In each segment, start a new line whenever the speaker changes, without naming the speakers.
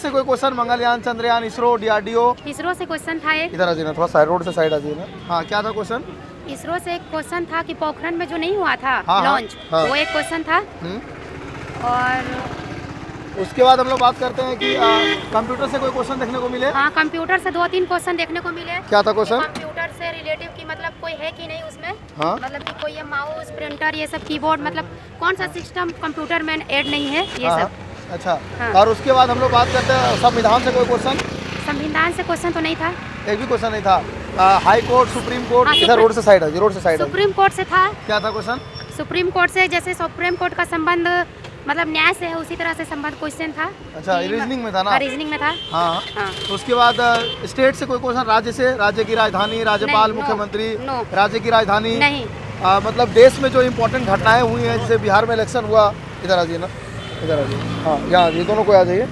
से कोई question, Mangalyaan, Chandrayaan, ISRO, DRDO.
ISRO से क्वेश्चन था एक।
इधर आ जाइए, थोड़ा साइड रोड से साइड आ जाइए ना। हाँ, क्या था क्वेश्चन?
इसरो से एक क्वेश्चन था कि पोखरण में जो नहीं हुआ था
हाँ,
लॉन्च,
हाँ।
वो एक क्वेश्चन था। और
उसके बाद हम लोग बात करते हैं कि कंप्यूटर से कोई क्वेश्चन देखने को मिले।
हाँ, कंप्यूटर से 2-3 क्वेश्चन देखने को मिले।
क्या था क्वेश्चन?
कंप्यूटर से रिलेटिव की मतलब कोई है कि नहीं उसमें।
हाँ।
मतलब कि कोई ये माउस, प्रिंटर, ये सब कीबोर्ड, मतलब कौन सा सिस्टम कंप्यूटर में ऐड नहीं है, ये
हाँ,
सब।
अच्छा।
हाँ।
और उसके बाद हम लोग बात करते हैं संविधान से कोई क्वेश्चन।
संविधान से क्वेश्चन तो नहीं था।
एक भी क्वेश्चन नहीं था। High court, supreme court.
हाँ,
इधर रोड से साइड है, रोड से साइड है।
सुप्रीम कोर्ट से था।
क्या था क्वेश्चन?
सुप्रीम कोर्ट से, जैसे सुप्रीम कोर्ट का संबंध मतलब न्याय से है, उसी तरह से संबंध क्वेश्चन था।
अच्छा, रीजनिंग में था ना?
हाँ, रीजनिंग में था।
हाँ।
हाँ।
उसके बाद स्टेट से कोई क्वेश्चन, राज्य से, राज्य की राजधानी, राज्यपाल,
नहीं, नो,
मुख्यमंत्री,
नो।
राज्य की राजधानी।
नहीं।
मतलब देश में जो इम्पोर्टेंट घटनाएं हुई हैं, जैसे बिहार में इलेक्शन हुआ। इधर आ जाइए ना, इधर आ जाइए। हाँ, यहाँ ये दोनों को आ जाइए।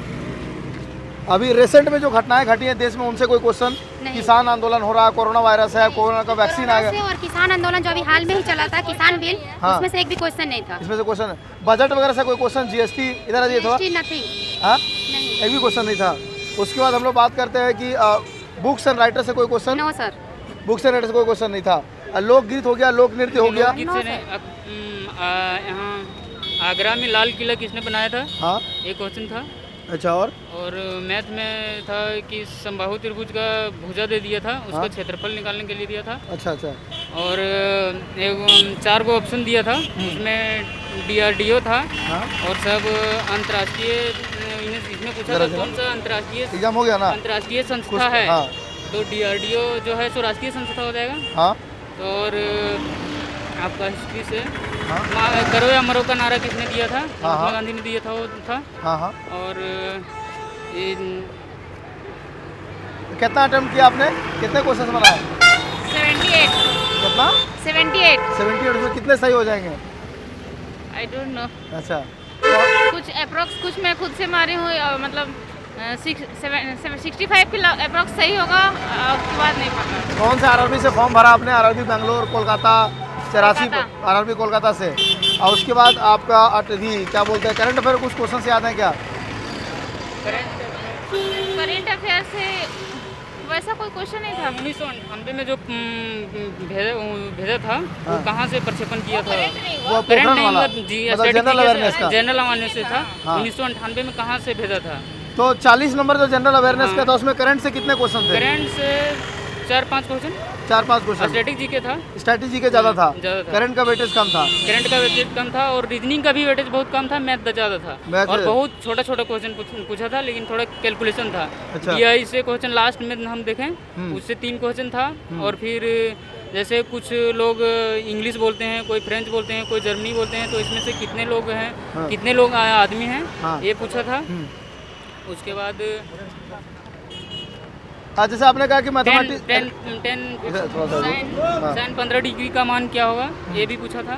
अभी रिसेंट में जो घटनाएं घटी हैं देश में, उनसे कोई क्वेश्चन? किसान आंदोलन हो रहा है, कोरोना वायरस है, कोरोना का वैक्सीन आ गया।
और किसान आंदोलन जो अभी हाल में ही चला था, किसान बिल,
हाँ।
उसमें से एक भी क्वेश्चन नहीं था।
इसमें से क्वेश्चन बजट वगैरह से कोई क्वेश्चन? जीएसटी, इधर आ जाइए थोड़ा।
नथिंग।
हाँ,
नहीं।
एक भी क्वेश्चन नहीं था। उसके बाद हम लोग बात करते हैं कि बुक्स एंड राइटर से कोई question?
No sir.
Books and writer से कोई क्वेश्चन नहीं था। लोकगीत हो गया, लोक नृत्य हो गया।
यहाँ आगरा में लाल किला किसने बनाया था?
हाँ,
एक क्वेश्चन था।
अच्छा। और
मैथ में था कि समबाहु त्रिभुज का भुजा दे दिया था, उसका
हाँ।
क्षेत्रफल निकालने के लिए दिया था।
अच्छा अच्छा।
और 4 को ऑप्शन दिया था, उसमें डीआरडीओ था।
हाँ,
और सब अंतर्राष्ट्रीय, इसमें पूछा था कौन सा अंतर्राष्ट्रीय
एग्जाम हो गया ना?
अंतर्राष्ट्रीय
कुछ
संस्था है।
हाँ
तो डीआरडीओ जो है सो राष्ट्रीय संस्था हो जाएगा।
हाँ
और आपका हिस्ट्री से
हाँ
करो या मरो का नारा किसने दिया था?
हाँ।
महात्मा गांधी ने दिया था, वो था।
हाँ हाँ।
और ये
कितना अटेम्प्ट किया आपने? कितने क्वेश्चन बनाए?
78।
कितना?
78।
78 में कितने सही हो जाएंगे?
I don't know.
अच्छा।
कुछ अप्रोक्स, कुछ मैं खुद से मारी हूँ, मतलब 65 के अप्रोक्स सही होगा, उसके बाद नहीं पता।
कौन से आरआरबी से फॉर्म भरा आपने? आरआरबी बेंगलोर, कोलकाता, 84 आरआरबी कोलकाता से। और उसके बाद आपका क्या बोलते हैं, करंट अफेयर कुछ क्वेश्चन से याद है क्या?
करंट अफेयर से वैसा कोई क्वेश्चन नहीं था।
1998 में जो भेजा था, वो कहाँ से प्रक्षेपण किया था?
वो
करंट
पोखरण
नहीं,
वाला,
मतलब जी
मतलब जनरल अवेयरनेस का।
जनरल अवेयरनेस से था।
हाँ।
1998 में कहाँ से भेजा था?
तो 40 नंबर जो जनरल अवेयरनेस
हाँ।
का था, उसमें करंट से कितने क्वेश्चन थे?
करंट से 4-5 क्वेश्चन,
4-5 क्वेश्चन।
स्टैटिक जी के था।
स्ट्रैटेजी के ज़्यादा था,
ज़्यादा था।
करंट का वेटेज कम था।
करंट का वेटेज कम था और रीजनिंग का भी वेटेज बहुत कम था, मैथ ज़्यादा था। और बहुत छोटा छोटा क्वेश्चन पूछा था, लेकिन थोड़ा कैलकुलेशन था।
अच्छा।
DI से क्वेश्चन लास्ट में हम देखें, उससे 3 क्वेश्चन था। और फिर जैसे कुछ लोग इंग्लिश बोलते हैं, कोई फ्रेंच बोलते हैं, कोई जर्मनी बोलते हैं, तो इसमें से कितने लोग हैं,
हाँ।
कितने लोग आदमी हैं,
हाँ।
ये पूछा था। उसके बाद
जैसे आपने कहा कि मैथमेटिक्स
10 15 डिग्री का मान क्या होगा, ये भी पूछा था।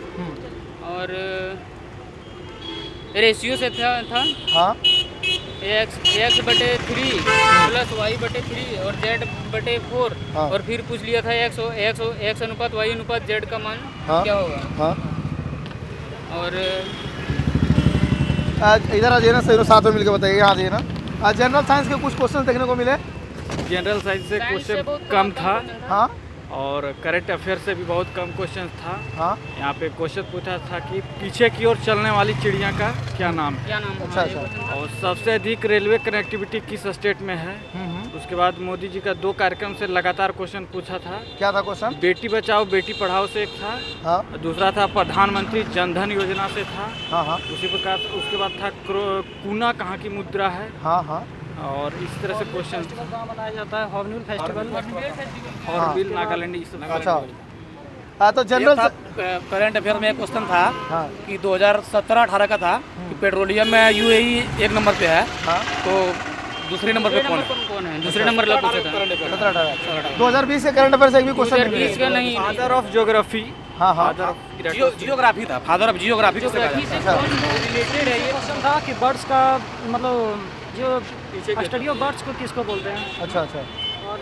और रेशियो से था
हाँ
x/3 प्लस y/3 और z/4।
हाँ।
और फिर पूछ लिया था x अनुपात y अनुपात z का मान
हाँ।
क्या होगा।
हाँ।
और
इधर आ जाइए ना, सही साथ में मिलकर बताइए। यहाँ आ जाइए ना। जनरल साइंस के कुछ क्वेश्चन देखने को मिले।
जनरल साइंस से
साइंस से
क्वेश्चन
बहुत
कम था।
हाँ
और करंट अफेयर से भी बहुत कम क्वेश्चन था।
हाँ।
यहाँ पे क्वेश्चन पूछा था कि पीछे की ओर चलने वाली चिड़िया का क्या नाम है?
क्या नाम है?
अच्छा,
हाँ, ये
अच्छा।
क्वेश्चन था।
और सबसे अधिक रेलवे कनेक्टिविटी किस स्टेट में है? उसके बाद मोदी जी का 2 कार्यक्रम से लगातार क्वेश्चन पूछा था।
क्या था क्वेश्चन?
बेटी बचाओ बेटी पढ़ाओ से एक था।
हाँ
दूसरा था प्रधानमंत्री जनधन योजना से था।
हाँ हाँ
उसी प्रकार उसके बाद था कूना कहाँ की मुद्रा है।
हाँ हाँ।
और इस तरह से क्वेश्चन
मनाया जाता है हॉर्नबिल फेस्टिवल।
हॉर्नबिल नागालैंड इस तरह
अच्छा। तो जनरल
करंट अफेयर में एक क्वेश्चन था
हाँ
कि 2017-18 का था कि पेट्रोलियम में UAE 1 नंबर पे है,
हाँ।
तो दूसरे नंबर पे
कौन है? दूसरे नंबर का पूछा था।
2020 के करंट अफेयर से एक भी क्वेश्चन नहीं
2020
मिले।
का नहीं।
Father of geography.
हाँ हाँ।
जियोग्राफी था, फादर ऑफ जियोग्राफी किसे कहा
ज्योग्राफी
जाता है?
से कौन रिलेटेड है ये?
क्वेश्चन था कि बर्ड्स का मतलब जो स्टडी ऑफ बर्ड्स को किसको बोलते हैं।
अच्छा अच्छा।
और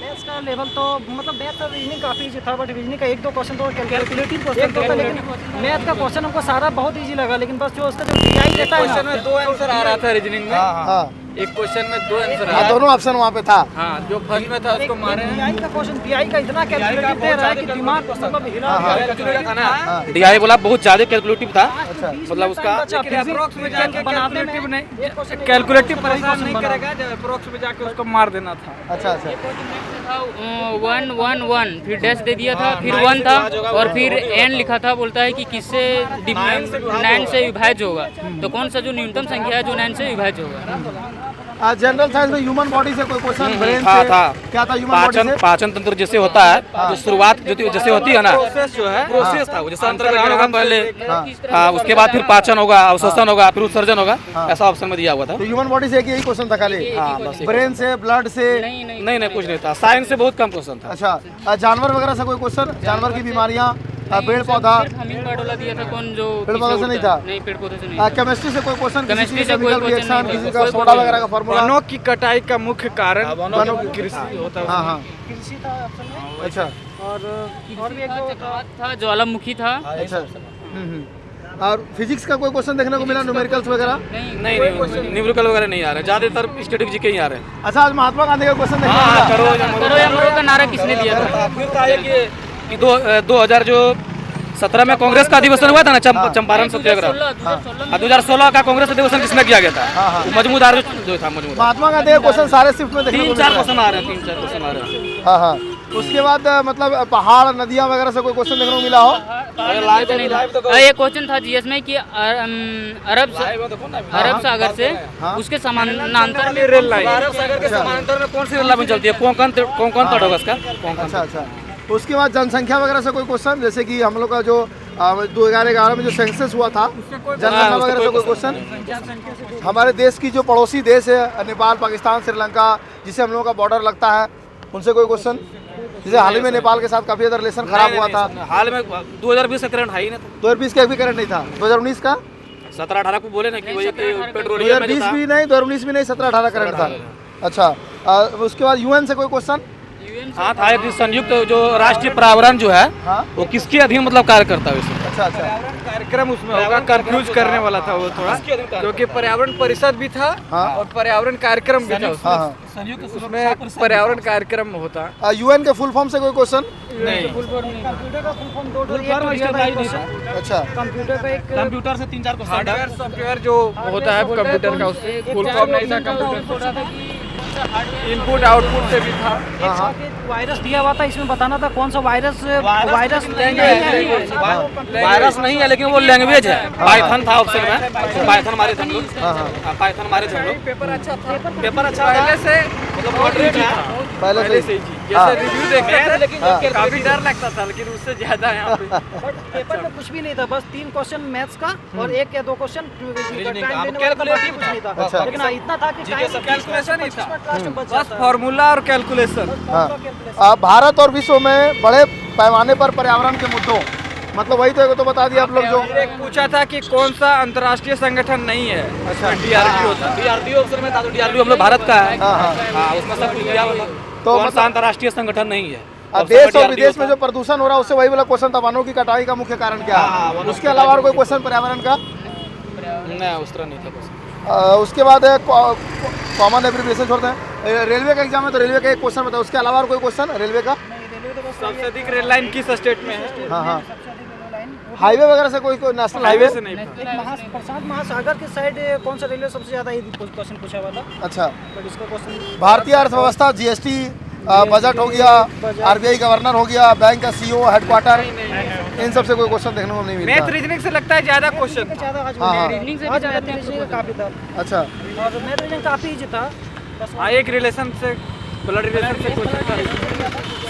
मैथ्स का लेवल तो मतलब मैथ का रीजनिंग काफ़ी ईजी था, बट रीजनिंग का 1-2 क्वेश्चन तो कैलकुलेटिव क्वेश्चन था, लेकिन मैथ का क्वेश्चन हमको सारा बहुत ईजी लगा, लेकिन बस जो उसका जो DI देता है
क्वेश्चन में 2 आंसर आ रहा था रीजनिंग में।
हाँ
एक क्वेश्चन में 2 आंसर
हाँ,
है।
दोनों ऑप्शन वहाँ पे था।
हाँ, जो फर्स्ट में था उसको मारे हैं।
बीआई का क्वेश्चन, बीआई का इतना कैलकुलेटिव दे रहा है कि दिमाग मतलब हिला
था ना, डीआई बोला बहुत ज्यादा कैलकुलेटिव था, मतलब उसका
अप्रोक्स में जाके कैलकुलेटिव नहीं, कैलकुलेटिव परेशान नहीं करेगा, जब अप्रोक्स में जाके उसको मार देना था।
अच्छा अच्छा
1 1 1 फिर डैश दे दिया था, फिर 1 था और फिर एन लिखा था। बोलता है कि किससे 9 से विभाज्य होगा, तो कौन सा जो न्यूनतम संख्या है जो 9 से विभाज्य होगा।
जनरल साइंस में ह्यूमन बॉडी से कोई क्वेश्चन, ब्रेन
था,
से
था।
क्या था ह्यूमन बॉडी
पाचन
से?
पाचन तंत्र जैसे होता है, जो शुरुआत जैसे होती है ना,
प्रोसेस जो है
प्रोसेस था वो, जैसे अंतर्ग्रहण होगा पहले,
हाँ।
उसके बाद फिर पाचन होगा, अवशोषण होगा, फिर उत्सर्जन होगा, ऐसा ऑप्शन में दिया हुआ था।
तो ह्यूमन बॉडी से एक यही क्वेश्चन था खाली?
हाँ, बस एक
ब्रेन से, ब्लड से?
नहीं कुछ नहीं था, साइंस से बहुत कम क्वेश्चन था।
अच्छा जानवर वगैरह से कोई क्वेश्चन, जानवर की बीमारियाँ, पेड़ पौधा?
हमिंग बर्ड वाला दिया था, कौन जो
पेड़ पौधे से
पीछे
नहीं
उड़ता
था?
है। नहीं, पेड़ पौधे से नहीं था।
केमिस्ट्री से कोई क्वेश्चन,
केमिस्ट्री से कोई
केमिकल
क्वेश्चन
रिएक्शन,
नहीं
किसी
था।
का
कोई
सोडा
नहीं।
वगैरह का फार्मूला?
वनों की कटाई का मुख्य कारण
वनों की
कृषि होता है।
हाँ हाँ
कृषि था ऑप्शन में।
अच्छा
और भी एक दो
था, ज्वालामुखी था।
अच्छा और फिजिक्स का कोई क्वेश्चन देखने को मिला, न्यूमेरिकल्स वगैरह?
नहीं न्यूमेरिकल वगैरह नहीं आ रहे, ज्यादातर स्टैटिक जीके ही आ रहे हैं।
अच्छा आज महात्मा गांधी का क्वेश्चन देखने को
हाँ,
मिला?
करो या मरो का नारा किसने दिया था?
फिर था ये कि 2017 में कांग्रेस का अधिवेशन हुआ था ना, चंपारण सत्याग्रह, 2016 का कांग्रेस अधिवेशन किसमें किया गया था? मजमूदार जो था, मजमूदार।
महात्मा गांधी का क्वेश्चन सारे शिफ्ट में देखने को
3-4
मिला है।
क्वेश्चन आ रहे हैं, 3-4 क्वेश्चन आ रहे हैं।
हाँ हाँ उसके बाद मतलब पहाड़, नदियाँ वगैरह से कोई क्वेश्चन देखने को मिला हो?
ये क्वेश्चन था जीएस में कि अरब सागर से उसके समानांतर में
रेल लाइन,
अरब सागर के समानांतर में कौन सी रेल लाइन चलती है? कोंकण तट होगा इसका, कोंकण।
अच्छा अच्छा उसके बाद जनसंख्या वगैरह से कोई क्वेश्चन, जैसे कि हम लोग का जो 2011 में जो सेंसस हुआ था, जनगणना वगैरह से कोई क्वेश्चन? हमारे देश की जो पड़ोसी देश है नेपाल, पाकिस्तान, श्रीलंका, जिसे हम लोगों का बॉर्डर लगता है, उनसे कोई क्वेश्चन? जैसे हाल ही में नेपाल के साथ काफी ज्यादा रिलेशन खराब हुआ था।
हाल में 2020 का करंट है ही ना,
2020 का एक भी करंट नहीं था? 2019 का?
17-18 को बोले ना कि वही पेट्रोलियम में
2020 भी नहीं, 2019 भी नहीं, 17-18 करंट था। अच्छा उसके बाद यूएन से कोई क्वेश्चन?
हाँ था, एक संयुक्त जो राष्ट्रीय पर्यावरण जो है
हाँ
वो किसके अधीन मतलब कार्य करता है वैसे?
अच्छा अच्छा
कार्यक्रम उसमें होगा, कंफ्यूज करने वाला था वो थोड़ा, क्योंकि पर्यावरण परिषद भी था
हाँ।
और पर्यावरण कार्यक्रम भी था उसमें।
हाँ हाँ
उसमें पर्यावरण कार्यक्रम होता
यूएन के फुल फॉर्म से कोई क्वेश्चन?
नहीं।
कंप्यूटर का फुल फॉर्म दो क्वेश्चन।
अच्छा
कंप्यूटर का एक
कंप्यूटर से 3-4 क्वेश्चन।
हार्डवेयर सॉफ्टवेयर जो होता है कंप्यूटर का, उससे फुल फॉर्म नहीं था कंप्यूटर, इनपुट आउटपुट से भी था।
एक साथ एक वायरस दिया हुआ था, इसमें बताना था कौन सा वायरस वायरस नहीं है।
वायरस नहीं है लेकिन वो लैंग्वेज है। पाइथन था ऑप्शन में, पाइथन मारे थे हम लोग, पाइथन मारे थे हम लोग।
पेपर अच्छा था,
पेपर अच्छा
पहले से
मतलब मॉडरेट था।
पहले से
ही जैसे रिव्यू देखते थे, लेकिन काफी डर लगता था, लेकिन उससे ज्यादा यहाँ पे
बट पेपर में कुछ भी नहीं था, बस 3 क्वेश्चन मैथ्स का और 1 या 2 क्वेश्चन
रीजनिंग का।
टाइम
कैलकुलेटिव
कुछ नहीं था।
अच्छा।
लेकिन हाँ, इतना था कि टाइम
कैलकुलेशन ही था,
क्लास में बच
बस
जाता है।
फॉर्मूला और कैलकुलेशन।
हाँ भारत और विश्व में बड़े पैमाने पर पर्यावरण के मुद्दों, मतलब वही तो बता दिया आप लोग जो
एक पूछा था कि कौन सा अंतर्राष्ट्रीय संगठन नहीं है,
अच्छा
DRDO था।
DRDO ऑप्शन में था, तो DRDO हम लोग भारत का है।
हाँ हाँ
हाँ, उसमें सब कुछ दिया हुआ था।
तो
कौन सा
मतलब
अंतर्राष्ट्रीय संगठन नहीं है?
देश और विदेश में जो प्रदूषण हो रहा है उससे वही वाला क्वेश्चन था, वनों की कटाई का मुख्य कारण क्या है? उसके अलावा और कोई क्वेश्चन पर्यावरण का?
नहीं उस तरह नहीं था कुछ।
उसके बाद कॉमन एब्रिविएशन छोड़ते हैं। रेलवे का एग्जाम है तो रेलवे का एक क्वेश्चन बताओ, उसके अलावा और कोई क्वेश्चन रेलवे का?
सबसे अधिक रेल लाइन किस स्टेट में है?
हाँ हाँ हाईवे वगैरह से कोई नेशनल
हाईवे
हाईवे
से नहीं था।
प्रशांत महासागर के साइड कौन सा रेलवे सबसे ज्यादा क्वेश्चन पूछा हुआ था,
अच्छा
बट इसका क्वेश्चन
भारतीय अर्थव्यवस्था, जीएसटी, बजट हो गया, आरबीआई गवर्नर हो गया, बैंक का सीईओ, हेडक्वार्टर, इन सब से कोई क्वेश्चन देखने को नहीं
मैथ
मिलता।
रीजनिंग से लगता है ज्यादा क्वेश्चन।
ज्यादा आज
हाँ, हाँ।
रीजनिंग से भी ज्यादा रीजनिंग का काफी था,
अच्छा
और मैथ रीजनिंग काफी इजी था। बस
हाँ, एक रिलेशन से, ब्लड रिलेशन से क्वेश्चन था,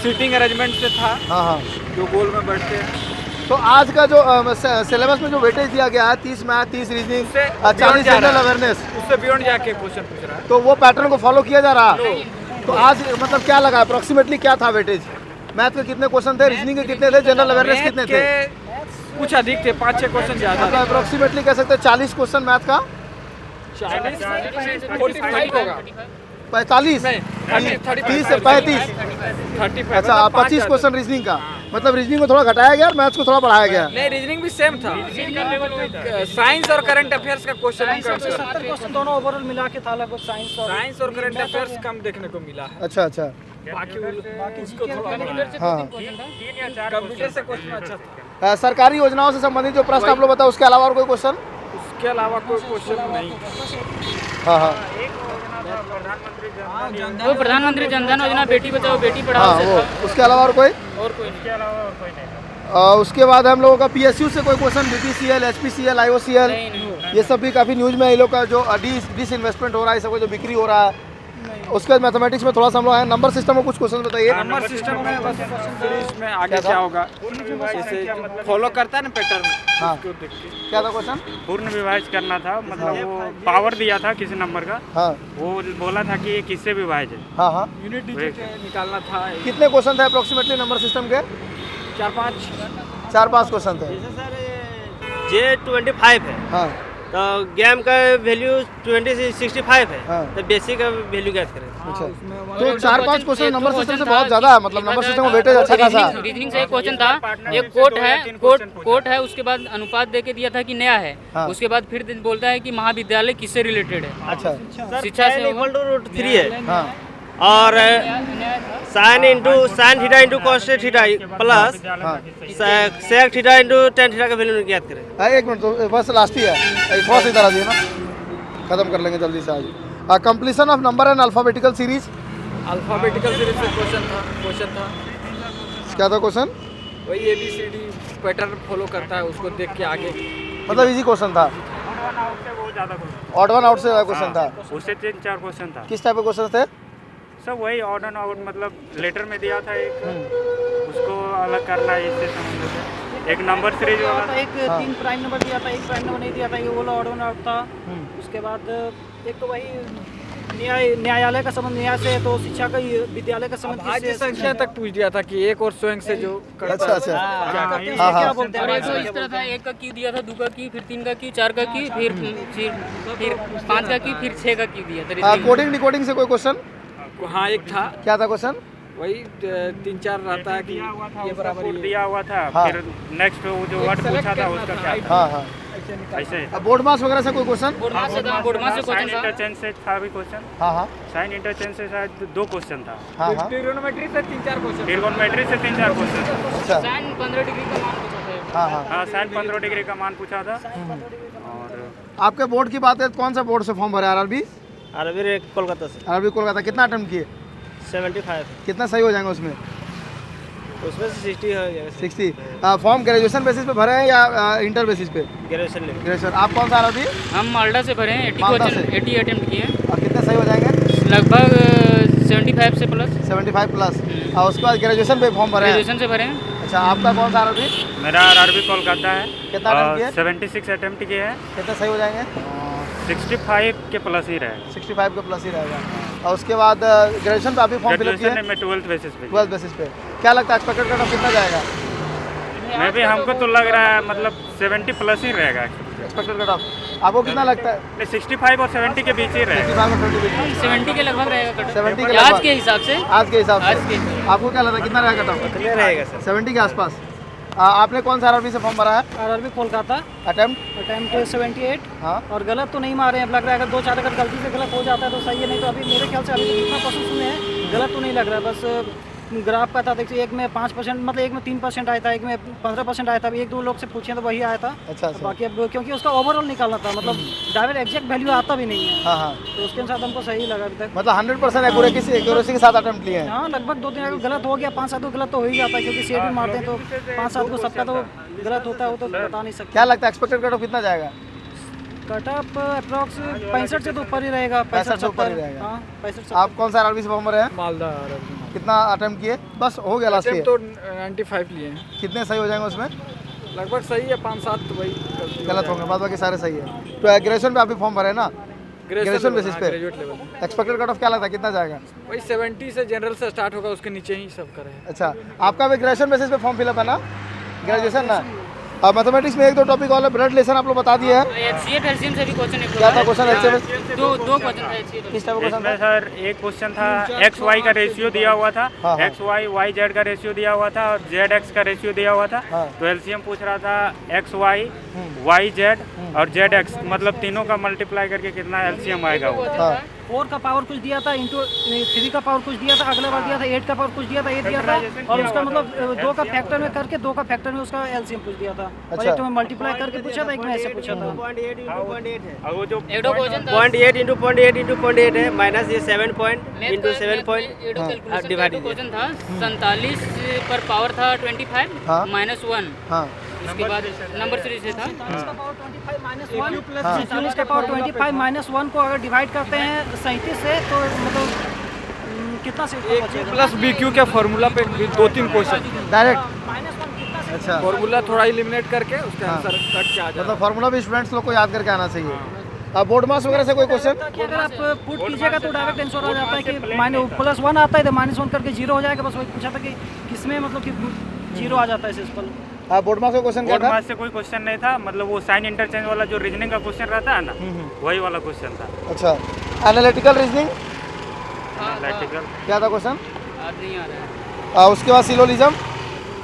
सीटिंग अरेंजमेंट से था,
हाँ हाँ
जो गोल में बैठते हैं।
तो आज का जो सिलेबस में जो वेटेज दिया गया है 30 मैथ, 30 रीजनिंग,
उससे
40
beyond जा रहा
जनरल
है।
अवेयरनेस,
उससे बियॉन्ड जाके क्वेश्चन पूछ रहा है।
तो वो पैटर्न को फॉलो किया जा रहा है। तो आज मतलब क्या लगा अप्रोक्सीमेटली क्या था वेटेज? मैथ के कितने क्वेश्चन थे, रीजनिंग के कितने थे, जनरल अवेयरनेस
मैथ
कितने थे?
के कुछ अधिक थे, 5-6 क्वेश्चन ज्यादा
मतलब अप्रोक्सीमेटली कह सकते हैं 40 क्वेश्चन मैथ का,
45 होगा,
45, 30 से 35,
35।
अच्छा 25 क्वेश्चन रीजनिंग का, मतलब रीजनिंग को थोड़ा घटाया गया और मैथ्स को थोड़ा बढ़ाया गया।
नहीं, रीजनिंग भी सेम था। साइंस और करंट अफेयर्स का क्वेश्चन
70 क्वेश्चन दोनों ओवरऑल मिला के था लगभग
साइंस और करंट अफेयर्स कम देखने को मिला है।
अच्छा अच्छा,
बाकी उसको थोड़ा
हाँ।
कंप्यूटर से क्वेश्चन अच्छा था।
सरकारी योजनाओं से संबंधित जो प्रश्न आप लोग बताओ, उसके अलावा और कोई क्वेश्चन?
उसके अलावा कोई क्वेश्चन नहीं।
हाँ हाँ
वो प्रधानमंत्री जनधन योजना, बेटी बचाओ बेटी
हाँ
पढ़ाओ से
वो,
था।
उसके अलावा और कोई?
और कोई नहीं।
उसके बाद हम लोगों का PSU से कोई क्वेश्चन, BPCL, HPCL, IOCL, ये सब भी काफ़ी न्यूज़ में, ये लोग का जो डिस इन्वेस्टमेंट हो रहा है, सबको जो बिक्री हो रहा है, उसके बाद मैथमेटिक्स में थोड़ा सा हम लोग आए। नंबर सिस्टम में कुछ क्वेश्चन बताइए।
नंबर सिस्टम में बस सीरीज में आगे क्या होगा, जैसे फॉलो करता है ना पैटर्न,
हाँ।
उसको देख के।
क्या था क्वेश्चन?
पूर्ण विभाज्य करना था, मतलब वो पावर दिया था किसी नंबर का,
हाँ
वो बोला था कि ये किससे विभाज्य है।
हाँ हाँ,
यूनिट डिजिट निकालना था।
कितने क्वेश्चन थे अप्रोक्सीमेटली नंबर सिस्टम के?
4-5
क्वेश्चन थे।
J25 है
हाँ
तो गेम का वैल्यू 65 है,
हाँ।
तो बेसिक का वैल्यू क्या करें?
अच्छा, तो 4-5 क्वेश्चन नंबर सिस्टम से बहुत ज्यादा है, मतलब नंबर सिस्टम का वेटेज अच्छा खासा है।
रीजनिंग से एक क्वेश्चन था, एक कोट है, उसके बाद अनुपात दे के दिया था कि नया है,
हाँ।
उसके बाद फिर बोलता है कि महाविद्यालय किससे रिलेटेड है,
अच्छा
शिक्षा से होगा।
√3 है,
हाँ
और sin theta into cos theta plus
हाँ
sec theta into tan theta का वैल्यू ज्ञात करें।
एक मिनट, तो बस लास्ट ही है, थोड़ा सी तरह दिए ना, खत्म कर लेंगे जल्दी से आज। Completion of number and alphabetical series,
alphabetical series से क्वेश्चन था।
क्या था क्वेश्चन?
वही ABCD पैटर्न फॉलो करता है, उसको देख के आगे।
मतलब इजी क्वेश्चन था,
वो ज़्यादा
ऑड वन आउट से ज़्यादा क्वेश्चन था।
उससे 3-4 क्वेश्चन था।
किस टाइप के क्वेश्चन थे?
सब वही ऑड एंड आउट, मतलब लेटर में दिया था एक, उसको अलग करना है इससे संबंधित है। एक नंबर सीरीज वाला,
एक 3 प्राइम नंबर दिया था, 1 प्राइम नंबर नहीं दिया था, ये वाला ऑड वन आउट था। उसके बाद एक तो वही न्यायालय का संबंध, न्याय से तो शिक्षा का, विद्यालय का संबंध
भाज्य संख्या तक पूछ दिया था कि एक और स्वयं से जो
अच्छा अच्छा,
क्या करते हैं,
हाँ, हाँ।
क्या बोलते
और
हैं?
एक तो इस तरह था, 1 का क्यू दिया था, 2 का क्यू, फिर 3 का क्यू, 4 का क्यू, फिर 5 का क्यू, फिर 6 का क्यू दिया था reasoning में।
कोडिंग डिकोडिंग से कोई क्वेश्चन?
हाँ एक था,
क्या था क्वेश्चन?
वही 3-4 रहता है कि ये बराबर
कोड
ये।
दिया हुआ था,
हाँ।
फिर नेक्स्ट वो जो वर्ड पूछा था उसका क्या था,
हाँ हाँ,
ऐसे।
बोर्ड मास वगैरह से कोई क्वेश्चन?
बोर्ड मास से था, बोर्ड मास से
साइन
क्वेश्चन था।
इंटरचेंज से था भी क्वेश्चन,
हाँ हाँ
साइन इंटरचेंज से शायद 2 क्वेश्चन था,
हाँ हाँ,
ट्रिग्नोमेट्री से 3-4 क्वेश्चन।
ट्रिगोनोमेट्री से 3-4 क्वेश्चन।
अच्छा
साइन 15 डिग्री का मान पूछा था।
हाँ हाँ।
हाँ, साइन 15 डिग्री का मान पूछा था। और
आपके बोर्ड की बात है, कौन सा बोर्ड से फॉर्म भरा है? RRB?
अरबी कोलकाता से
RRB कोलकाता। कितना अटेम्प्ट किए?
75,
कितना सही हो जाएंगे उसमें?
उसमें से 60 हो जाएगा।
60। फॉर्म ग्रेजुएशन बेसिस पे भरे हैं या इंटर बेसिस पे?
Graduation level.
ग्रेजुएशन। आप कौन सा RRB?
हम माल्डा से भरे हैं, 80
माल्डा
क्वेश्चन,
से।
80 अटेम्प्ट किए हैं,
और कितने सही हो जाएंगे?
लगभग 75 से प्लस
75 प्लस। और उसके बाद ग्रेजुएशन पे फॉर्म भरे हैं?
ग्रेजुएशन से भरे हैं।
अच्छा, आपका कौन सा RRB?
मेरा RRB कोलकाता है,
कितना attempt किए?
76 अटेम्प्ट किए हैं,
कितने सही हो जाएंगे?
65 के प्लस ही रहे।
65 के प्लस ही रहेगा। और उसके बाद ग्रेजुएशन पे आप भी फॉर्म फिलअप किए?
ग्रेजुएशन में 12th बेसिस पे।
12th बेसिस पे। क्या लगता है एक्सपेक्टेड कट ऑफ कितना जाएगा?
मैं भी, हमको तो लग रहा है मतलब 70 प्लस ही रहेगा।
एक्सपेक्टेड कट ऑफ आपको कितना लगता है?
65 और 70 के बीच ही रहेगा।
65 और 70
70 के लगभग रहेगा कट ऑफ।
70 के
आज
लगभग।
के हिसाब से,
आज के हिसाब
आज
से
के
आपको क्या लगता है कितना रहेगा कट ऑफ?
कितने रहेगा सर?
70 के आसपास। आपने कौन सा RRB से फॉर्म भरा है?
RRB Kolkata,
attempt?
अटेम्प्ट 78।
हाँ
और गलत तो नहीं मारे हैं, लग रहा है अगर 2-4 अगर गलती से गलत हो जाता है तो सही है, नहीं तो अभी मेरे ख्याल से अभी तो जितना क्वेश्चन सुने हैं गलत तो नहीं लग रहा है। बस ग्राफ का था, देखिए एक में 5%, मतलब एक में 3% आया था, एक में 15% आया था। अभी 1-2 लोग से पूछे तो वही आया था।
अच्छा अच्छा।
बाकी अब क्योंकि उसका ओवरऑल निकालना था, मतलब डायरेक्ट एग्जैक्ट वैल्यू आता भी नहीं है,
हाँ हाँ,
तो उसके साथ हमको सही लगा अभी तक।
मतलब 100% एक्यूरेसी के साथ अटेम्प्ट लिए हैं।
हाँ लगभग 2-3 अगर गलत हो गया, 5-7 को गलत तो हो ही जाता है, क्योंकि सेट भी मारते हैं तो 5-7 को सबका तो गलत होता है, वो तो बता नहीं सकते।
क्या लगता है एक्सपेक्टेड कट ऑफ कितना जाएगा?
कट ऑफ अप्रॉक्स 65 से तो ऊपर ही रहेगा।
65 से ऊपर ही रहेगा।
हाँ 65।
आप कौन सा RRB से फॉर्म भरे हैं?
मालदा RRB।
कितना अटेम्प्ट किए? बस हो गया लास्ट
अटेम्प्ट
ईयर।
तो 95 लिए हैं,
कितने सही हो जाएंगे उसमें?
लगभग सही है। 5-7 तो वही
गलत होंगे, बाद बाकी सारे सही है। तो ग्रेजुएशन पे आप भी फॉर्म भरे हैं ना? ग्रेजुएशन बेसिस पे।
Graduate level.
Expected cut off क्या लगता है कितना जाएगा?
वही 70 से जनरल से स्टार्ट होगा, उसके नीचे ही सब करे।
अच्छा, आपका भी ग्रेजुएशन बेसिस पे फॉर्म फिलअप है ना? ग्रेजुएशन ना? मैथमेटिक्स में एक दो टॉपिक और है, ब्लड रिलेशन आप लोग बता दिए हैं।
HCF एलसीएम से भी क्वेश्चन एक
क्या था क्वेश्चन HCF?
दो क्वेश्चन था HCF।
किस टाइप का क्वेश्चन
इसमें
था?
सर एक क्वेश्चन था एक्स वाई का रेशियो दिया हुआ था,
हाँ, हाँ।
एक्स वाई वाई जेड का रेशियो दिया हुआ था और जेड एक्स का रेशियो दिया हुआ था।
हाँ।
तो एलसीएम पूछ रहा था एक्स वाई वाई जेड और जेड एक्स, मतलब तीनों का मल्टीप्लाई करके कितना एलसीएम आएगा वो।
हाँ
4 का पावर कुछ दिया था, इंटू 3 का पावर कुछ दिया था, अगला बार दिया था 8 का पावर कुछ दिया था, 8 दिया था, और उसका मतलब 2 का फैक्टर में करके 2 का फैक्टर में उसका एलसीएम पूछ दिया था। और
अच्छा।
एक तो मैं मल्टीप्लाई करके पूछा था, एक में ऐसे पूछा था।
0.8 into 0.8 है,
और वो जो
एक दो क्वेश्चन था
0.8 into 0.8 into 0.8 है, माइनस ये 7 point into 7 point
divide question था 47 पर पावर था 25
हाँ।
-1।
हाँ
उसके बाद नंबर सीरीज से था
47 का पावर 25 माइनस 1, 47 का पावर 25 माइनस 1 को अगर डिवाइड करते हैं 37 से तो मतलब कितना से बचेगा?
प्लस BQ के फार्मूला पे 2-3 क्वेश्चन,
डायरेक्ट।
माइनस 1 कितना से?
अच्छा
फार्मूला थोड़ा एलिमिनेट करके उसके
हाँ।
आंसर कट के आ जाता
मतलब फार्मूला भी स्टूडेंट्स लोग को याद करके आना चाहिए। अब बोर्ड मास वगैरह से कोई क्वेश्चन?
कि अगर आप पुट कीजिएगा तो डायरेक्ट आंसर आ जाता है कि +1 आता है तो -1 करके 0 हो जाएगा। बस वही पूछा था कि किसमें मतलब कि 0 आ जाता है सिंपल।
बोर्ड मास का क्वेश्चन क्या
बोर्ड
था?
मास से कोई क्वेश्चन नहीं था, मतलब वो साइन इंटरचेंज वाला जो रीजनिंग का क्वेश्चन रहता है ना, वही वाला क्वेश्चन था।
अच्छा एनालिटिकल रीजनिंग
प्रैक्टिकल
क्या था क्वेश्चन?
याद नहीं आ रहा है।
उसके बाद सिलोलिज्म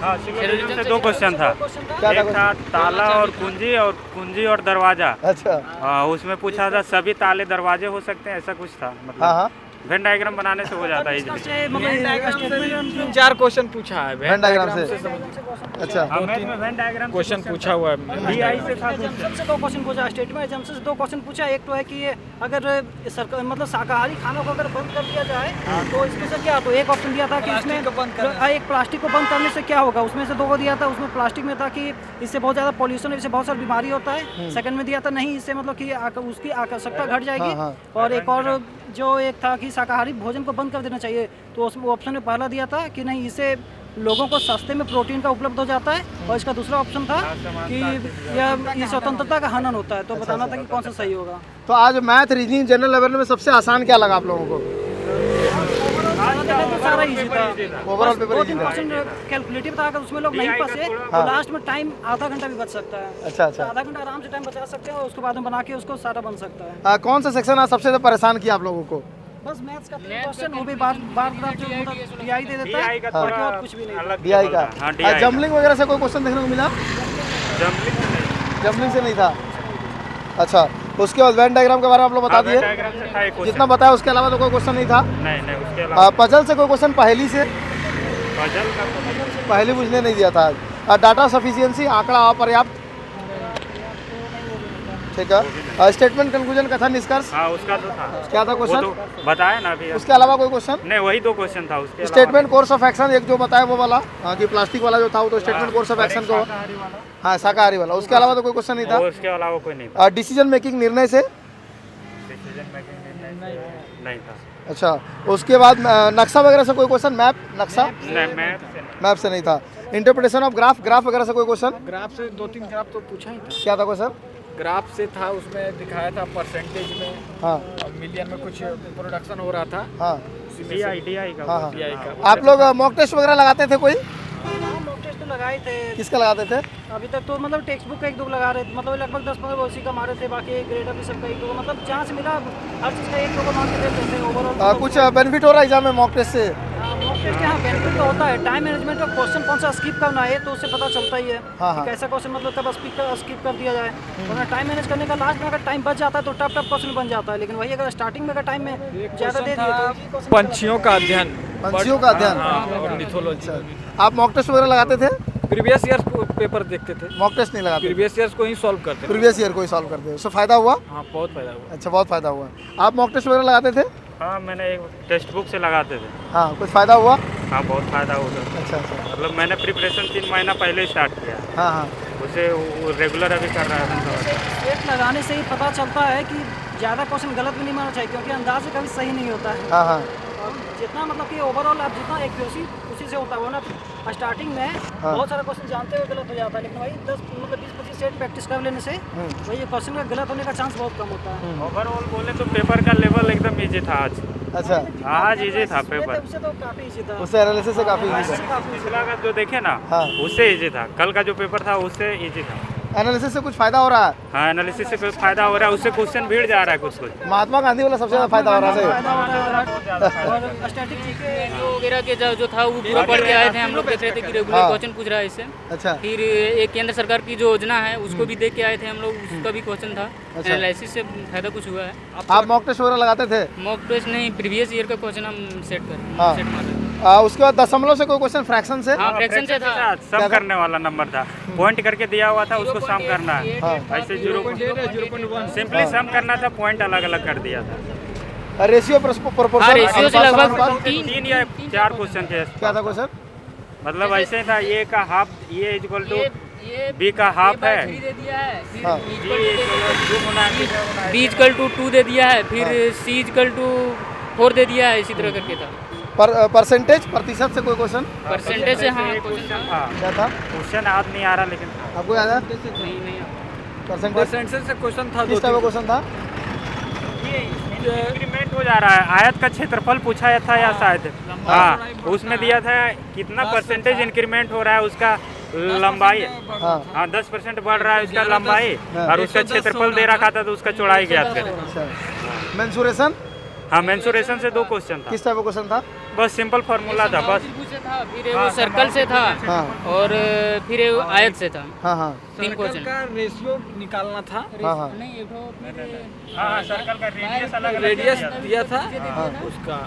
हाँ, सिलोजिज्म से 2 क्वेश्चन था।
क्या था
एक था ताला और कुंजी और दरवाजा।
अच्छा
उसमें पूछा था सभी ताले दरवाजे हो सकते हैं, ऐसा कुछ था।
हाँ
मतलब
हाँ
वेन डायग्राम बनाने से हो जाता है इजीली।
मतलब
4 क्वेश्चन पूछा है
वेन डायग्राम से। अच्छा
हाँ, मैथ में वेन डायग्राम
क्वेश्चन पूछा हुआ है।
DI से था कुछ।
एग्जाम्पल से 2 क्वेश्चन पूछा, स्टेटमेंट एग्जाम्पल से 2 क्वेश्चन पूछा। एक तो है कि अगर सरकार मतलब शाकाहारी खानों को अगर बंद कर दिया जाए तो इसमें से क्या, तो एक ऑप्शन दिया था कि इसमें एक प्लास्टिक को बंद करने से क्या होगा, उसमें से 2 को दिया था। उसमें प्लास्टिक में था कि इससे बहुत ज़्यादा पॉल्यूशन, इससे बहुत सारी बीमारी होता है। सेकंड में दिया था नहीं, इससे मतलब कि उसकी आवश्यकता घट जाएगी।
हाँ।
और एक और जो एक था कि शाकाहारी भोजन को बंद कर देना चाहिए, तो उसमें ऑप्शन में पहला दिया था कि नहीं, इससे लोगों को सस्ते में प्रोटीन का उपलब्ध हो जाता है। और इसका दूसरा ऑप्शन था कि यह स्वतंत्रता का हनन होता है। तो बताना था कि कौन सा सही होगा।
तो आज मैथ रीजनिंग जनरल लेवल में सबसे आसान क्या लगा आप लोगों को?
तो सारा इजी था,
ओवरऑल पेपर
2-3 क्वेश्चन कैलकुलेटिव था। अगर उसमें लोग नहीं फंसे तो लास्ट में टाइम आधा घंटा भी बच सकता है।
अच्छा अच्छा
आधा घंटा आराम से टाइम बचा सकते हैं और उसके बाद में बना के उसको सारा बन सकता है।
कौन सा सेक्शन आज सबसे ज़्यादा परेशान किया आप लोगों को?
बस मैथ्स का क्वेश्चन वो भी बार जो मतलब DI दे देता है,
DI का
बाकी
थोड़ा
और कुछ भी नहीं।
अलग
DI का।
हाँ, DI का।
जम्बलिंग वगैरह से कोई क्वेश्चन देखने को मिला?
जम्बलिंग से नहीं।
जम्बलिंग से नहीं था। अच्छा उसके बाद वेन डायग्राम के बारे में आप लोग बता
हाँ, वेन
दिए।
डायग्राम से था एक क्वेश्चन।
जितना बताया उसके अलावा तो कोई क्वेश्चन नहीं था।
नहीं उसके अलावा
पजल से कोई क्वेश्चन पहेली से?
पजल का
पहेली पूछने नहीं दिया था आज। डाटा सफिशिएंसी आंकड़ा अपर्याप्त, ठीक है। स्टेटमेंट कंक्लूजन कथन निष्कर्ष
हाँ, उसका तो था।
क्या था
वो
क्वेश्चन?
तो बताया ना अभी।
उसके अलावा कोई क्वेश्चन?
नहीं, वही 2 क्वेश्चन था। उसके अलावा
स्टेटमेंट कोर्स ऑफ एक्शन एक जो बताया वो वाला, कि प्लास्टिक वाला जो था वो तो स्टेटमेंट कोर्स ऑफ एक्शन को, हाँ शाकाहारी वाला। उसके अलावा तो कोई क्वेश्चन नहीं
वो
था।
उसके अलावा कोई नहीं था।
डिसीजन मेकिंग निर्णय से?
डिसीजन मेकिंग नहीं था।
अच्छा उसके बाद नक्शा वगैरह से कोई क्वेश्चन? मैप नक्शा
नहीं,
मैप से नहीं था। इंटरप्रिटेशन ऑफ ग्राफ वगैरह से कोई क्वेश्चन?
ग्राफ से 2-3 ग्राफ तो पूछा ही था।
क्या था क्वेश्चन?
ग्राफ से था, उसमें दिखाया था परसेंटेज में
हाँ
और मिलियन में कुछ प्रोडक्शन हो रहा था।
हाँ
DI का।
हाँ हाँ।
DI का
आप लोग मॉक टेस्ट वगैरह लगाते थे कोई?
मॉक टेस्ट तो लगाए थे
किसका लगाते थे?
अभी तक तो, मतलब टेक्स्ट बुक का 1-2 लगा रहे थे, मतलब लगभग 10-15 उसी का मारे थे। बाकी ग्रेडर भी सबका 1-2, मतलब जहाँ से मिला हर चीज़ का 1-2 को मार्क्स देते थे ओवरऑल।
कुछ बेनिफिट हो रहा है एग्जाम में मॉक टेस्ट से?
मॉक टेस्ट के हाँ बेनिफिट तो होता है। टाइम मैनेजमेंट का क्वेश्चन कौन सा स्किप करना है तो उससे पता चलता ही है
हाँ,
कि
हाँ।
कैसा क्वेश्चन मतलब कब स्किप कर दिया जाए। वरना टाइम मैनेज करने का लास्ट में अगर टाइम बच जाता है तो टफ क्वेश्चन बन जाता है। लेकिन वही अगर स्टार्टिंग में अगर टाइम में ज़्यादा दे दिए तो
पंछियों का अध्ययन,
पंछियों का अध्ययन।
और मिथोलॉजी।
आप मॉक टेस्ट वगैरह लगाते थे?
प्रीवियस ईयर पेपर देखते थे,
मॉक टेस्ट नहीं लगाते?
प्रीवियस ईयर को ही सॉल्व करते थे।
प्रीवियस ईयर को ही सॉल्व करते? उससे फायदा हुआ?
हाँ, बहुत फायदा हुआ।
अच्छा बहुत फायदा हुआ। आप मॉक टेस्ट वगैरह लगाते थे?
हाँ, मैंने एक टेक्स्ट बुक से लगाते थे।
हाँ कुछ फायदा हुआ?
हाँ, बहुत फायदा होगा।
अच्छा अच्छा
मतलब मैंने प्रिपरेशन 3 महीना पहले स्टार्ट किया।
हाँ हाँ
उसे रेगुलर अभी कर रहा है।
सेट लगाने से ही पता चलता है कि ज़्यादा क्वेश्चन गलत भी नहीं मानना चाहिए, क्योंकि अंदाज से कभी सही नहीं होता है।
हाँ हाँ
और जितना मतलब कि ओवरऑल आप जितना एक्यूरेसी उसी से होता है ना। स्टार्टिंग में बहुत सारा क्वेश्चन जानते हुए गलत हो जाता है, लेकिन वही 10-20-25 सेट प्रैक्टिस कर लेने से वही क्वेश्चन का गलत होने का चांस बहुत कम होता है।
ओवरऑल बोले तो पेपर का लेवल एकदम इजी था आज।
अच्छा,
आज इजी था पेपर,
उससे तो काफी इजी था।
उससे एनालिसिस से काफी इजी था।
पिछला का जो देखे ना
हाँ।
उससे इजी था, कल का जो पेपर था उससे इजी था।
एनालिसिस से कुछ फायदा हो रहा है?
हाँ, एनालिसिस से कुछ फायदा हो रहा है, उससे क्वेश्चन भीड़ जा रहा है कुछ कुछ।
महात्मा गांधी वाला सबसे ज्यादा फायदा हो रहा है।
और स्टैटिक जीके
वगैरह के जो था वो पूरा पढ़ के आए थे, हम लोग देख रहे थे कि रेगुलर
हाँ।
क्वेश्चन पूछ रहा है इससे।
अच्छा,
फिर एक केंद्र सरकार की जो योजना है उसको भी देख के आए थे हम लोग, उसका भी क्वेश्चन था।
अच्छा।
एनालिसिस से फायदा कुछ हुआ है।
आप मॉक टेस्ट वगैरह लगाते थे?
मॉक टेस्ट नहीं, प्रीवियस ईयर का क्वेश्चन हम सेट कर
हाँ।
सेट मार रहे थे।
उसके बाद दशमलव से कोई क्वेश्चन फ्रैक्शन से?
हाँ, फ्रैक्शन से था।
सम करने वाला नंबर था, पॉइंट करके दिया हुआ था, उसको सम करना है।
हाँ।
ऐसे 0.1 सिंपली सम करना था, पॉइंट अलग अलग कर दिया था।
रेशियो
हाँ,
प्रोपोर्शन
रेशियो से लगभग
तीन या चार क्वेश्चन थे।
क्या था क्वेश्चन?
मतलब ऐसे था, ए का हाफ ये इक्वल टू बी का हाफ है,
हाँ।
बी इक्वल टू 2 दे दिया है, फिर सी इक्वल टू 4 दे दिया है, इसी तरह करके था।
परसेंटेज प्रतिशत से कोई क्वेश्चन?
परसेंटेज से हाँ
क्वेश्चन था,
क्या था?
क्वेश्चन याद नहीं आ रहा लेकिन था।
आपको याद है?
नहीं
परसेंटेज
परसेंटेज से क्वेश्चन था।
किस टाइप का क्वेश्चन था?
इंक्रीमेंट हो जा रहा है, आयत का क्षेत्रफल पूछा था या शायद, हाँ उसमें दिया था कितना परसेंटेज इंक्रीमेंट हो रहा है उसका लंबाई। हाँ 10% बढ़ रहा है उसका लंबाई, और उसका क्षेत्रफल दे रखा था तो उसका चौड़ाई ज्ञात करें।
मेंसुरेशन?
हाँ, मेंसुरेशन से 2 क्वेश्चन था।
किस टाइप का क्वेश्चन था?
बस सिंपल फार्मूला था बस।
फिर वो सर्कल से था
हाँ
और फिर वो आयत से था।
हाँ हाँ
3 क्वेश्चन
का रेशियो निकालना था।
हाँ हाँ
हाँ, सर्कल का रेडियस अलग अलग
रेडियस दिया था, उसका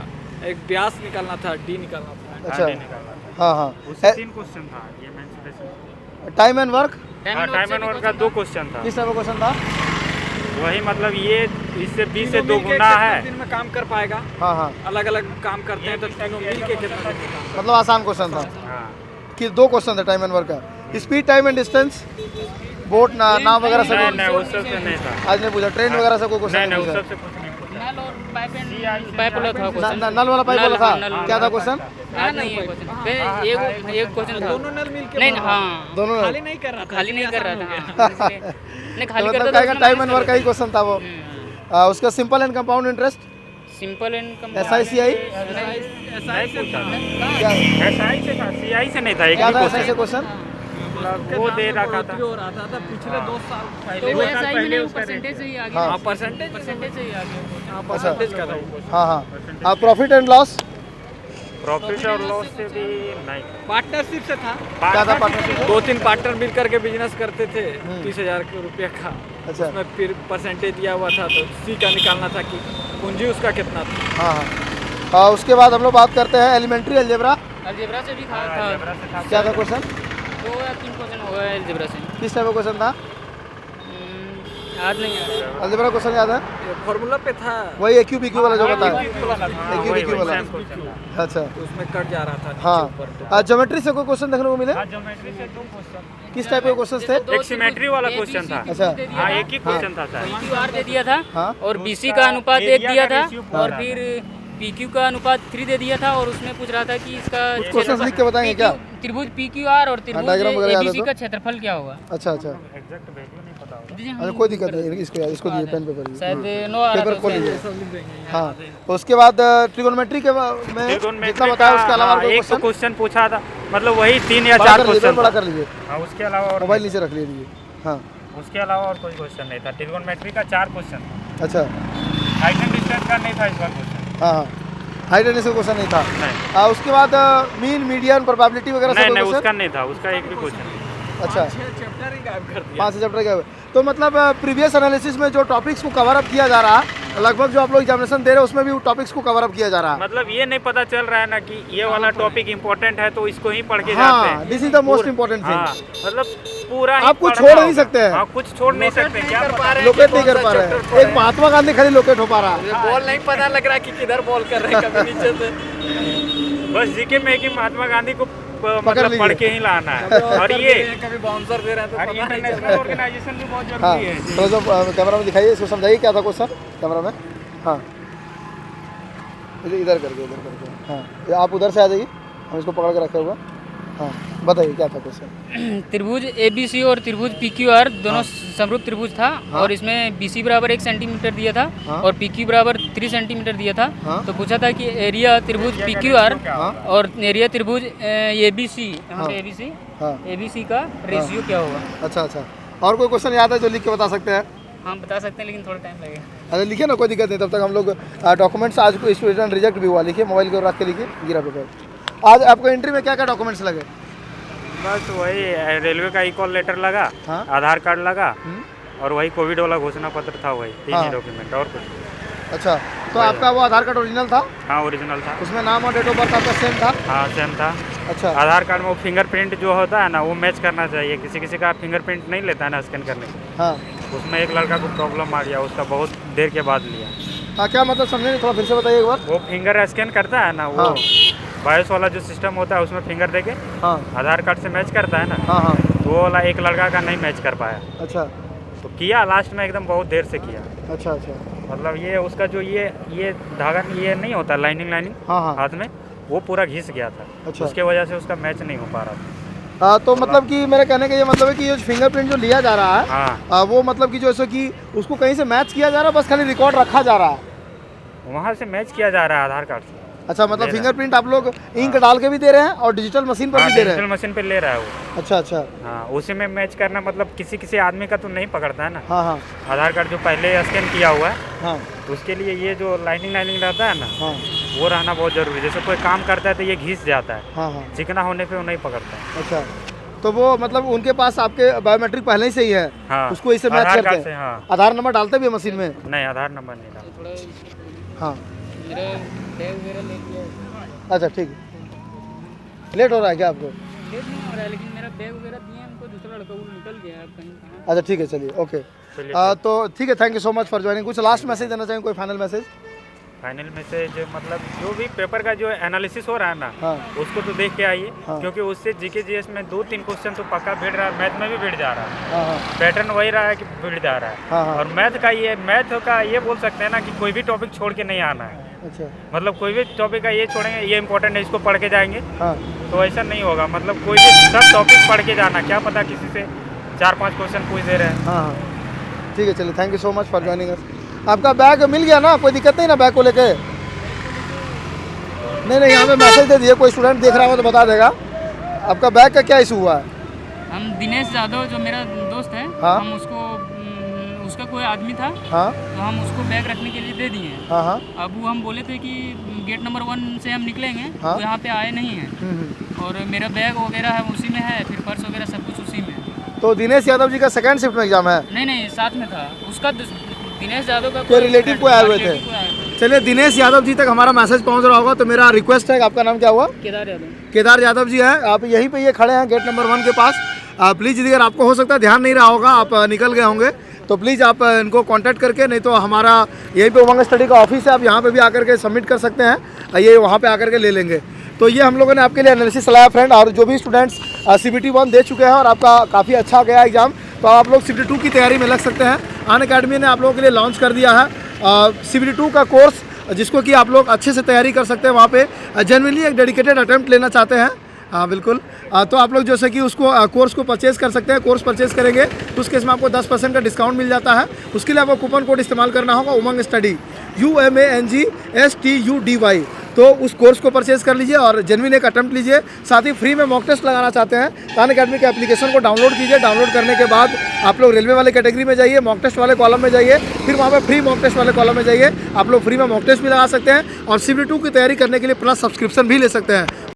एक व्यास निकालना था, डी निकालना था।
अच्छा, हाँ हाँ।
उससे 3 क्वेश्चन था ये mensuration.
Time and work?
Time and work का 2 क्वेश्चन था।
किस टाइप का क्वेश्चन था?
वही मतलब ये इससे 20 से 2 गुना है।
दिन में काम कर पाएगा,
हाँ हाँ,
अलग अलग काम करते हैं तो तीनों मिल के कितना।
मतलब आसान क्वेश्चन था
हाँ,
कि 2 क्वेश्चन थे टाइम एंड वर्क का। Speed, time and distance, boat नाव वगैरह से?
नहीं उस सबसे नहीं था।
आज नहीं पूछा। ट्रेन वगैरह से कोई
नहीं
क्वेश्चन
नहीं उस
पूछा?
सबसे कुछ नहीं पूछा।
नल और पाइप वाला था क्वेश्चन।
नल वाला पाइप वाला
नल,
था?
नल।
क्या था क्वेश्चन?
याद नहीं है क्वेश्चन। एक क्वेश्चन था।
दोनों नल मिल के
नहीं हाँ,
दोनों
खाली नहीं कर रहा था,
खाली नहीं कर रहा था। हाँ, नहीं खाली
मतलब
करता
क्या
था।
टाइम एंड वर्क का ही क्वेश्चन था वो। उसका simple and compound interest,
simple and
SICI
नहीं पूछा।
क्या
SI से था, CI से नहीं था। एक
क्या
ही
था
क्वेश्चन
ऐसे क्वेश्चन?
वो दे रखा था।
हो रहा था पिछले 2 साल
तो
पहले।
वो SI में नहीं, परसेंटेज से ही आ गया।
हाँ
परसेंटेज से ही आ गया।
परसेंटेज का था वो।
हाँ हाँ। Profit and loss?
प्रॉफिट और लॉस से भी नहीं था।
पार्टनरशिप से था।
क्या था पार्टनरशिप?
2-3 पार्टनर मिल करके बिजनेस करते थे 30,000 रुपये का।
अच्छा,
उसमें फिर परसेंटेज दिया हुआ था तो सी का निकालना था कि पूंजी उसका कितना था।
हाँ हाँ। उसके बाद हम लोग बात करते हैं एलिमेंट्री अलजेब्रा।
अलजेब्रा से भी था।
क्या था क्वेश्चन?
2 या 3 क्वेश्चन हो गए अलजेब्रा से।
किस टाइप का क्वेश्चन था?
याद नहीं आ रहा।
अलजेब्रा क्वेश्चन याद है?
फॉर्मूला पे था,
वही AQ/BQ वाला जो बताया। AQ/BQ वाला। अच्छा,
उसमें कट जा रहा था
हाँ।
नीचे ऊपर।
ज्योमेट्री से कोई क्वेश्चन देखने को मिले?
ज्योमेट्री से 2 क्वेश्चन।
किस टाइप के क्वेश्चन थे?
एक सिमेट्री वाला क्वेश्चन था।
अच्छा,
हाँ, एक ही क्वेश्चन था सर।
PQR दे दिया था
हाँ।
और BC का अनुपात 1 दिया था,
रेशियो
और फिर PQ का अनुपात 3 दे दिया था, और उसमें पूछ रहा था कि इसका
क्वेश्चन लिख के बताएंगे क्या?
त्रिभुज PQR और त्रिभुज
डायग्राम वगैरह याद है
ABC
तो?
का क्षेत्रफल क्या होगा?
अच्छा अच्छा।
एग्जैक्ट वैल्यू नहीं पता होगा।
अच्छा, कोई दिक्कत नहीं, इसको दीजिए पेन पेपर
शायद 9 आ रहा
पेपर
था
खोल
उसमें।
लीजिए। हाँ, उसके बाद ट्रिगोनोमेट्री के में जितना बताया उसके अलावा कोई
एक तो
क्वेश्चन?
क्वेश्चन पूछा था, मतलब वही 3 या
बड़ा
4
कर लीजिए,
क्वेश्चन
बड़ा
था।
कर लीजिए,
हाँ, उसके अलावा और
मोबाइल नीचे रख लीजिए। हाँ,
उसके अलावा और कोई क्वेश्चन नहीं था। ट्रिगोनोमेट्री का 4 क्वेश्चन था।
अच्छा,
हाइट एंड डिस्टेंस का नहीं था इस बार क्वेश्चन।
हाँ हाँ, हाइट एंड इसका क्वेश्चन नहीं था।
नहीं
उसके बाद मीन, मीडियन, प्रोबेबिलिटी वगैरह
नहीं
सब
नहीं,
क्वेश्चन?
उसका नहीं था, उसका एक भी क्वेश्चन नहीं।
अच्छा,
चैप्टर ही गायब कर दिया।
5 चैप्टर के। तो मतलब प्रीवियस एनालिसिस में जो टॉपिक्स को कवर अप किया जा रहा है, लगभग जो आप लोग एग्जामिनेशन दे रहे हैं उसमें भी वो टॉपिक्स को कवर अप किया जा रहा है।
मतलब ये नहीं पता चल रहा है ना कि ये वाला टॉपिक इम्पोर्टेंट है तो इसको ही पढ़ के जाते हैं।
हाँ, this is the most important
हाँ,
थिंग।
मतलब पूरा ही
आप कुछ
पढ़ना
छोड़ नहीं
होगा।
सकते हैं।
हाँ, कुछ छोड़ नहीं सकते। क्या पता है
लोकेट नहीं कर पा रहे हैं। एक महात्मा गांधी खाली लोकेट हो पा रहा है।
बॉल नहीं पता लग रहा कि किधर बॉल कर रहे हैं, कभी नीचे से।
बस जीके में कि महात्मा गांधी को मतलब
लीजिए।
पढ़ के ही लाना है। और ये
कभी बाउंसर दे रहे हैं तो
और
पता नहीं चल
इंटरनेशनल
रहा है।
ऑर्गेनाइजेशन भी बहुत
हाँ,
जरूरी है।
थोड़ा सा कैमरा में दिखाइए, इसको समझाइए क्या था क्वेश्चन कैमरा में। हाँ, इधर करके हाँ, आप उधर से आ जाइए, हम इसको पकड़ के रखे हुए। हाँ, बताइए क्या था क्वेश्चन।
त्रिभुज ABC और त्रिभुज PQR दोनों समरूप त्रिभुज था और इसमें BC बराबर 1 सेंटीमीटर दिया था और PQ बराबर 3 सेंटीमीटर दिया था। तो पूछा था कि एरिया त्रिभुज PQR और एरिया त्रिभुज ABC का रेशियो क्या होगा।
अच्छा, और कोई क्वेश्चन याद है जो लिख के बता सकते हैं?
हाँ बता सकते हैं, लेकिन थोड़ा टाइम लगेगा।
अरे लिखिए ना, कोई दिक्कत नहीं, तब तक हम लोग डॉक्यूमेंट्स आज को स्टूडेंट रिजेक्ट भी हुआ, लिखिए मोबाइल के रख के लिखिए, गिरा पेपर। आज आपको एंट्री में क्या क्या डॉक्यूमेंट्स लगे?
बस वही रेलवे का ई-कॉल लेटर लगा, आधार कार्ड लगा और वही कोविड वाला घोषणा पत्र था, वही 3 ही डॉक्यूमेंट और कुछ।
अच्छा, तो आपका वो आधार कार्ड ओरिजिनल था?
हाँ ओरिजिनल था।
उसमें नाम और डेट ऑफ बर्थ आपका सेम था?
हाँ सेम था।
अच्छा,
आधार कार्ड में वो फिंगरप्रिंट जो होता है ना वो मैच करना चाहिए, किसी का फिंगरप्रिंट नहीं लेता है ना स्कैन करने के।
हाँ,
उसमें एक लड़का को प्रॉब्लम आ गया, उसका बहुत देर के बाद लिया।
हाँ क्या मतलब समझे नहीं, थोड़ा फिर से बताइए एक बार।
वो फिंगर स्कैन करता है ना, वो बायोस वाला जो सिस्टम होता है उसमें फिंगर देके आधार कार्ड से मैच करता है ना, तो वो वाला एक लड़का का नहीं मैच कर पाया।
अच्छा,
तो किया लास्ट में एकदम बहुत देर से किया।
अच्छा,
मतलब ये उसका जो ये धागा ये नहीं होता लाइनिंग हाथ में, वो पूरा घिस गया था।
अच्छा,
उसके वजह से उसका मैच नहीं हो पा रहा था।
तो मतलब कि मेरे कहने का ये मतलब है कि ये फिंगरप्रिंट जो लिया जा रहा है वो मतलब कि जैसे कि उसको कहीं से मैच किया जा रहा है, बस खाली रिकॉर्ड रखा जा रहा है,
वहाँ से मैच किया जा रहा है आधार कार्ड से।
अच्छा, मतलब फिंगरप्रिंट आप लोग इंक डाल के भी दे रहे हैं और डिजिटल मशीन पर भी दे रहे हैं?
डिजिटल मशीन पे ले रहा है वो।
अच्छा,
हाँ उसी में मैच करना, मतलब किसी आदमी का तो नहीं पकड़ता है ना।
हाँ,
आधार कार्ड जो पहले स्कैन किया हुआ है,
हाँ,
तो उसके लिए ये जो लाइनिंग रहता है ना, वो रहना बहुत जरूरी है। जैसे कोई काम करता है तो ये घिस जाता है,
हाँ,
चिकना होने पे वो नहीं पकड़ता है।
अच्छा, तो वो मतलब उनके पास आपके बायोमेट्रिक पहले ही से ही है?
हाँ,
उसको इससे मैच करते हैं?
हाँ।
आधार नंबर डालते भी है मशीन में?
नहीं, आधार नंबर नहीं डालते।
हाँ, अच्छा ठीक है। लेट हो रहा है क्या आपको?
लेट नहीं हो रहा है, लेकिन मेरा बैग वगैरह दिए उनको, दूसरा लड़का वो निकल गया है कहीं कहाँ।
अच्छा ठीक है, चलिए ओके। तो ठीक है, thank you so much for joining. कुछ लास्ट मैसेज देना चाहिए, कोई फाइनल मैसेज?
फाइनल मैसेज मतलब जो भी पेपर का जो एनालिसिस हो रहा है ना, उसको तो देख के आइए, क्योंकि उससे जीके जीएस में 2-3 क्वेश्चन तो पक्का भिड़ रहा है, मैथ में भी भिड़ जा रहा है। पैटर्न वही रहा है कि भिड़ जा रहा है। और मैथ का ये बोल सकते हैं ना कि कोई भी टॉपिक छोड़ के नहीं आना है।
अच्छा,
मतलब कोई भी टॉपिक का ये छोड़ेंगे ये इंपॉर्टेंट है इसको पढ़ के जाएंगे, तो ऐसा नहीं होगा। मतलब कोई भी सब टॉपिक पढ़ के जाना, क्या पता किसी से 4-5 क्वेश्चन पूछ दे रहे हैं।
हाँ ठीक है, चलिए thank you so much for joining us. आपका बैग मिल गया ना, कोई दिक्कत नहीं ना बैग को लेके? नहीं, यहाँ पे मैसेज दे दिए, कोई स्टूडेंट देख रहा हो तो बता देगा। आपका बैग का क्या इशू हुआ है?
हम दिनेश यादव जो मेरा दोस्त है, हम उसका कोई आदमी था, तो हम उसको बैग रखने के लिए दे दिए। अब वो हम बोले थे कि गेट नंबर 1 से हम निकलेंगे, तो यहाँ पे आए नहीं हैं और मेरा बैग वगैरह है उसी में है, फिर पर्स वगैरह सब कुछ उसी में। तो
दिनेश यादव जी का सेकंड शिफ्ट में एग्जाम है?
नहीं, साथ में था उसका। दिनेश यादव का
कोई रिलेटिव को आए हुए थे? चलिए, दिनेश यादव जी तक हमारा मैसेज पहुंच रहा होगा, तो मेरा रिक्वेस्ट है, आपका नाम क्या हुआ? केदार यादव जी हैं, आप यहीं पे ये खड़े हैं गेट नंबर 1 के पास। प्लीज़ अगर आपको हो सकता है ध्यान नहीं रहा होगा, आप निकल गए होंगे, तो प्लीज़ आप इनको कांटेक्ट करके, नहीं तो हमारा यहीं पे उमंग स्टडी का ऑफिस है, आप यहाँ पे भी आकर के सबमिट कर सकते हैं, ये वहाँ पे आकर के ले लेंगे। तो ये हम लोगों ने आपके लिए एनालिसिस चलाया फ्रेंड। और जो भी स्टूडेंट्स CBT 1 दे चुके हैं और आपका काफ़ी अच्छा गया एग्जाम, तो आप लोग CBT 2 की तैयारी में लग सकते हैं। अनअकैडमी ने आप लोगों के लिए लॉन्च कर दिया है CBT 2 का कोर्स, जिसको कि आप लोग अच्छे से तैयारी कर सकते हैं। वहाँ पे जेन्युइनली एक डेडिकेटेड अटेम्प्ट लेना चाहते हैं, हाँ बिल्कुल, तो आप लोग जैसे कि उसको कोर्स को परचेज़ कर सकते हैं। कोर्स परचेज़ करेंगे तो उस केस में आपको 10% का डिस्काउंट मिल जाता है। उसके लिए आपको कूपन कोड इस्तेमाल करना होगा उमंग स्टडी, UMANGSTUDY। तो उस कोर्स को परचेज़ कर लीजिए और जेन्युइन एक अटेम्प्ट लीजिए। साथ ही फ्री में मॉक टेस्ट लगाना चाहते हैं तो अनअकैडमी के एप्लीकेशन को डाउनलोड कीजिए। डाउनलोड करने के बाद आप लोग रेलवे वाले कैटेगरी में जाइए, मॉक टेस्ट वाले कॉलम में जाइए, फिर वहाँ पे फ्री मॉक टेस्ट वाले कॉलम में जाइए। आप लोग फ्री में मॉक टेस्ट भी लगा सकते हैं और CBT 2 की तैयारी करने के लिए प्लस सब्सक्रिप्शन भी ले सकते हैं।